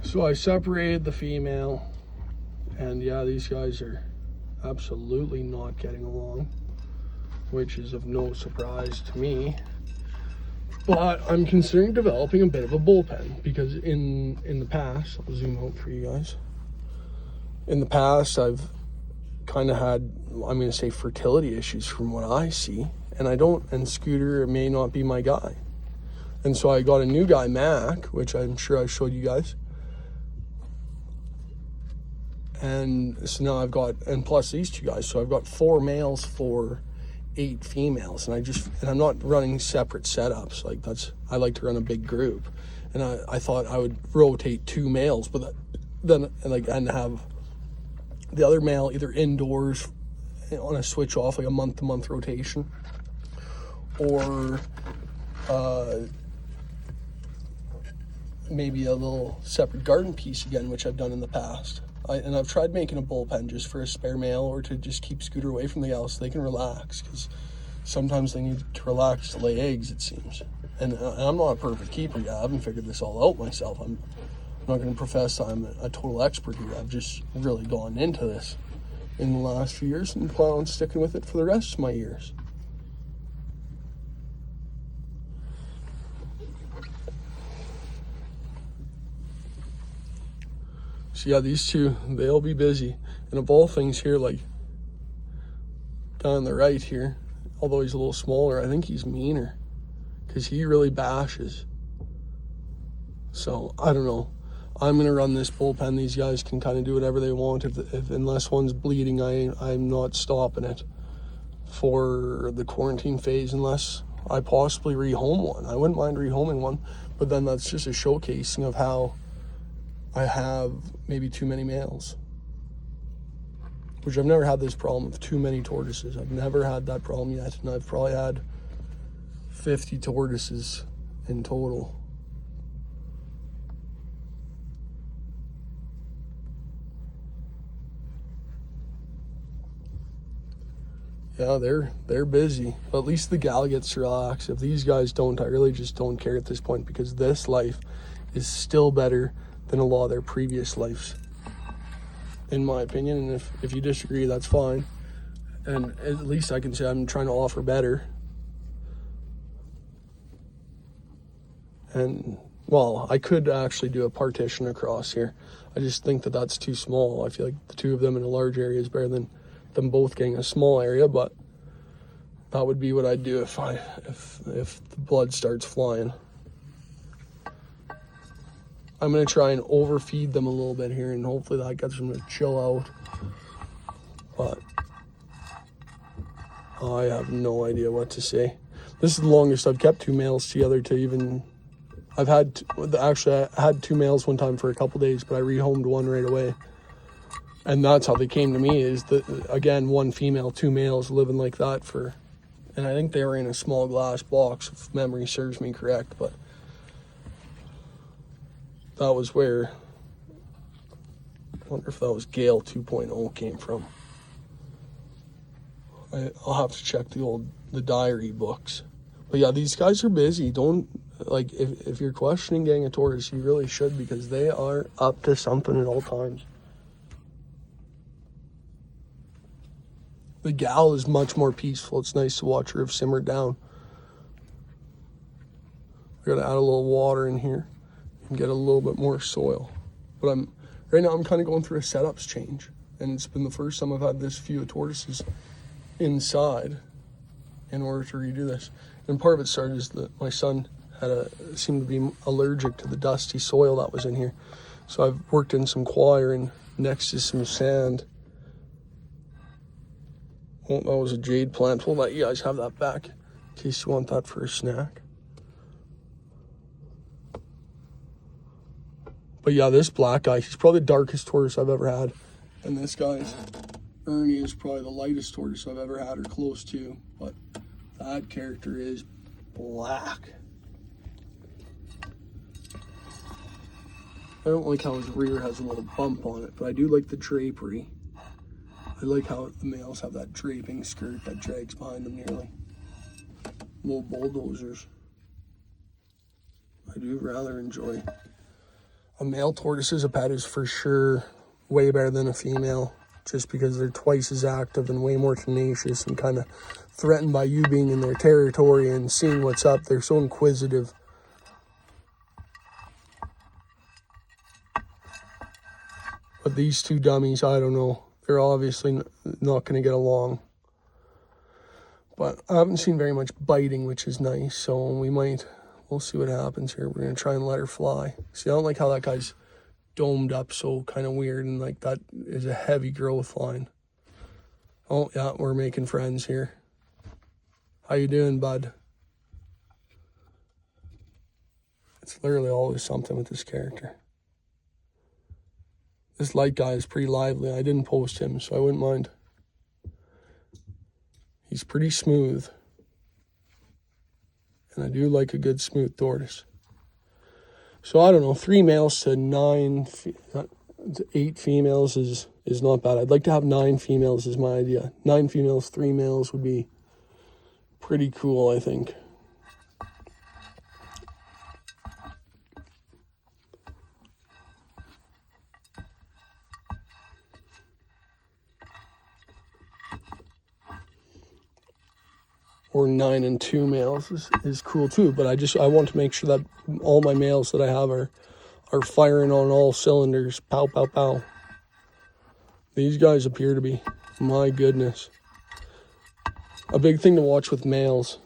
So I separated the female, and yeah, these guys are absolutely not getting along, which is of no surprise to me. But I'm considering developing a bit of a bullpen because in the past, I'll zoom out for you guys. In the past, I've kind of had, I'm going to say, fertility issues from what I see, and Scooter may not be my guy. And so I got a new guy, Mac, which I'm sure I showed you guys. And so now and plus these two guys, so I've got 4 males for 8 females, and I'm not running separate setups. I like to run a big group, and I thought I would rotate 2 males, but and have the other male either indoors on a switch off, like a month-to-month rotation, or maybe a little separate garden piece again, which I've done in the past. And I've tried making a bullpen just for a spare male, or to just keep Scooter away from the gal so they can relax, because sometimes they need to relax to lay eggs, it seems. And I'm not a perfect keeper yet. I haven't figured this all out myself. I'm not going to profess I'm a total expert here. I've just really gone into this in the last few years and plan on sticking with it for the rest of my years. So yeah, these two, they'll be busy. And of all things here, like down on the right here, although he's a little smaller, I think he's meaner because he really bashes. So I don't know. I'm going to run this bullpen. These guys can kind of do whatever they want. Unless one's bleeding, I'm not stopping it for the quarantine phase unless I possibly rehome one. I wouldn't mind rehoming one, but then that's just a showcasing of how I have maybe too many males, which I've never had this problem of too many tortoises. I've never had that problem yet, and I've probably had 50 tortoises in total. Yeah, they're busy, but at least the gal gets to relax. If these guys don't, I really just don't care at this point, because this life is still better than a lot of their previous lives, in my opinion. And if you disagree, that's fine. And at least I can say I'm trying to offer better. And, well, I could actually do a partition across here. I just think that that's too small. I feel like the 2 of them in a large area is better than them both getting a small area, but that would be what I'd do if the blood starts flying. I'm going to try and overfeed them a little bit here, and hopefully that gets them to chill out. But I have no idea what to say. This is the longest I've kept 2 males together to even... I had 2 males one time for a couple days, but I rehomed one right away. And that's how they came to me, is that, again, 1 female, 2 males living like that for... And I think they were in a small glass box, if memory serves me correct, but... That was where, I wonder if that was Gale 2.0 came from. I'll have to check the diary books. But yeah, these guys are busy. Don't, like, if you're questioning getting a tortoise, you really should, because they are up to something at all times. The gal is much more peaceful. It's nice to watch her have simmered down. I gotta add a little water in here and get a little bit more soil. But right now I'm kind of going through a setups change, and it's been the first time I've had this few tortoises inside in order to redo this. And part of it started is that my son seemed to be allergic to the dusty soil that was in here. So I've worked in some coir and next to some sand. Oh, that was a jade plant. We'll let you guys have that back in case you want that for a snack. But yeah, this black guy, he's probably the darkest tortoise I've ever had. And this guy's Ernie is probably the lightest tortoise I've ever had, or close to. But that character is black. I don't like how his rear has a little bump on it, but I do like the drapery. I like how the males have that draping skirt that drags behind them nearly. Little bulldozers. I do rather enjoy. a male tortoise as a pet is for sure way better than a female, just because they're twice as active and way more tenacious and kind of threatened by you being in their territory and seeing what's up. They're so inquisitive. But these two dummies, I don't know. They're obviously not going to get along. But I haven't seen very much biting, which is nice. So we'll see what happens here. We're going to try and let her fly. See, I don't like how that guy's domed up so kind of weird. And like that is a heavy growth line. Oh, yeah, we're making friends here. How you doing, bud? It's literally always something with this character. This light guy is pretty lively. I didn't post him, so I wouldn't mind. He's pretty smooth. And I do like a good smooth tortoise. So I don't know, 3 males to 8 females is not bad. I'd like to have 9 females is my idea. 9 females, 3 males would be pretty cool, I think. Or 9 and 2 males is cool too. But I want to make sure that all my males that I have are firing on all cylinders. Pow, pow, pow. These guys appear to be, my goodness. A big thing to watch with males,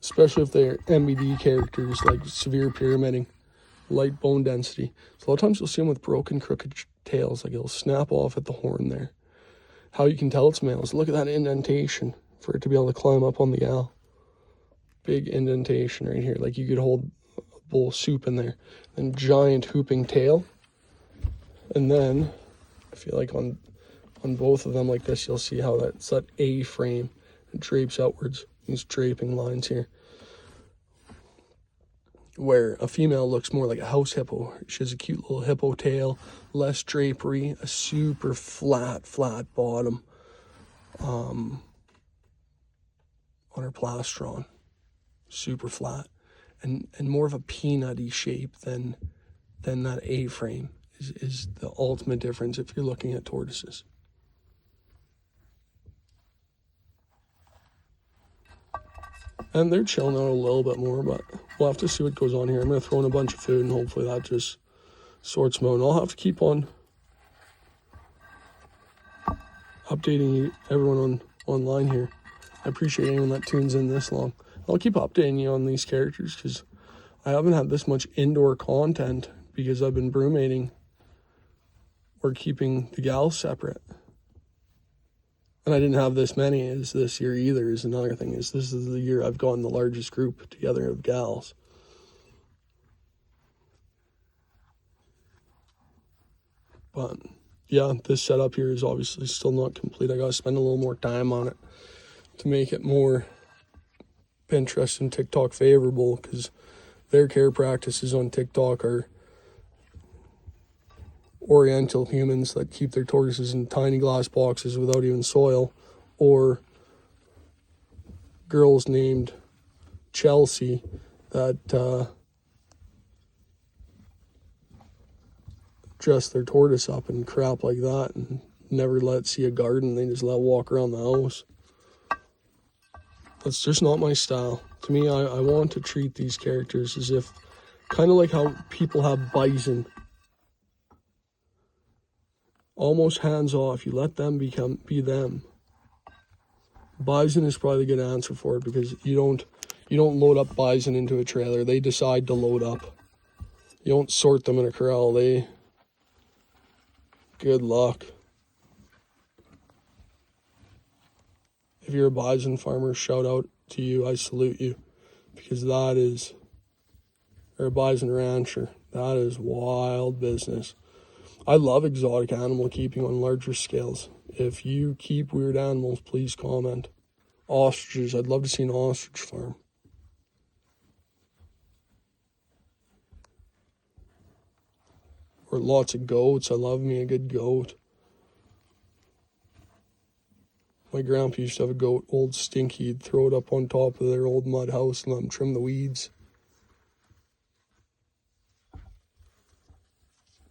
especially if they're MBD characters like severe pyramiding, light bone density. So a lot of times you'll see them with broken, crooked tails. Like it'll snap off at the horn there. How you can tell it's males. Look at that indentation for it to be able to climb up on the gal. Big indentation right here. Like you could hold a bowl of soup in there. And giant hooping tail. And then I feel like on both of them like this, you'll see how that's that A-frame. It drapes outwards. These draping lines here. Where a female looks more like a house hippo. She has a cute little hippo tail. Less drapery. A super flat bottom. On her plastron. Super flat. And more of a peanutty shape than that A-frame is the ultimate difference if you're looking at tortoises. And they're chilling out a little bit more, but we'll have to see what goes on here. I'm going to throw in a bunch of food, and hopefully that just sorts them out. And I'll have to keep on updating everyone online here. I appreciate anyone that tunes in this long. I'll keep updating you on these characters because I haven't had this much indoor content because I've been broodmating or keeping the gals separate. And I didn't have this many as this year either is another thing. This is the year I've gotten the largest group together of gals. But yeah, this setup here is obviously still not complete. I got to spend a little more time on it to make it more Pinterest and TikTok favorable because their care practices on TikTok are Oriental humans that keep their tortoises in tiny glass boxes without even soil, or girls named Chelsea that dress their tortoise up and crap like that and never let see a garden. They just let walk around the house. That's just not my style. To me, I want to treat these characters as if, kind of like how people have bison. Almost hands off. You let them be them. Bison is probably the good answer for it because you don't load up bison into a trailer. They decide to load up. You don't sort them in a corral. Good luck. If you're a bison farmer, shout out to you. I salute you because or a bison rancher. That is wild business. I love exotic animal keeping on larger scales. If you keep weird animals, please comment. Ostriches. I'd love to see an ostrich farm. Or lots of goats. I love me a good goat. My grandpa used to have a goat, old Stinky. He'd throw it up on top of their old mud house and let him trim the weeds.